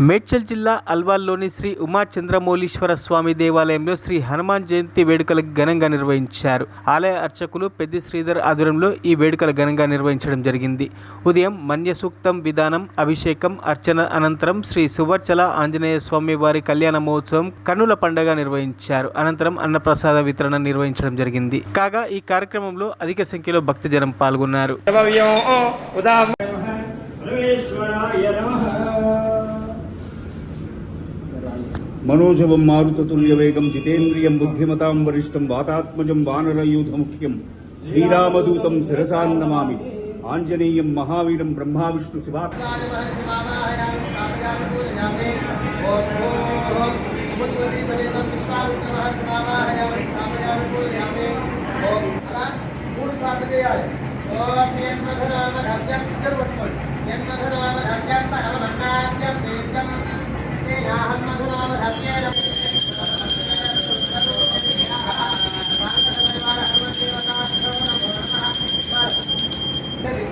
మేడ్చల్ జిల్లా అల్వాల్లోని శ్రీ ఉమా చంద్రమౌళీశ్వర స్వామి దేవాలయంలో శ్రీ హనుమాన్ జయంతి వేడుకలు ఘనంగా నిర్వహించారు. ఆలయ అర్చకులు పెద్ది శ్రీధర్ ఆధ్వర్యంలో ఈ వేడుకలు ఘనంగా నిర్వహించడం జరిగింది. ఉదయం మన్య సూక్తం విధానం, అభిషేకం, అర్చన అనంతరం శ్రీ సువర్చల ఆంజనేయ స్వామి వారి కళ్యాణ మహోత్సవం కన్నుల పండుగ నిర్వహించారు. అనంతరం అన్నప్రసాద వితరణ నిర్వహించడం జరిగింది. కాగా ఈ కార్యక్రమంలో అధిక సంఖ్యలో భక్తజనం పాల్గొన్నారు. మనోజవం మారుతతుల్యవేగం జితేంద్రియం బుద్ధిమతాం వరిష్టం వాతాత్మజం వానరయూథముఖ్యం శ్రీరామదూతం శిరసాన్నమామి ఆంజనేయం మహావీరం బ్రహ్మా విష్ణు శివా.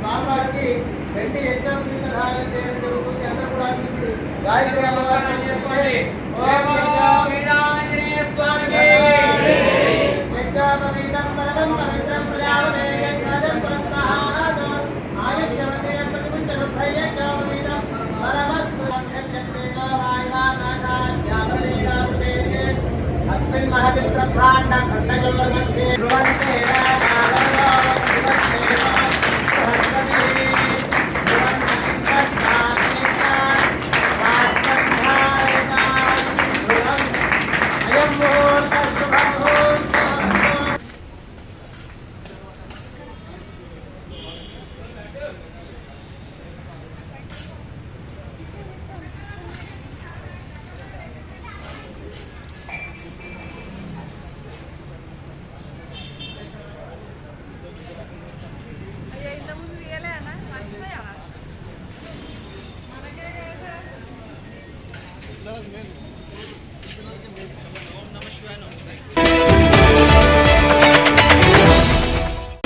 స్వామివారికి వెండి యజ్ఞం మీద ధారణ చేయడం జరుగుతుంది. అందరూ కూడా చూసి గాయత్రి అమ్మవారిని చేసుకోండి. అస్మిన్ మహతి బ్రహ్మాండ ఖండయోర్मध्ये ధ్రువంతే ఓం నమః శివాయ.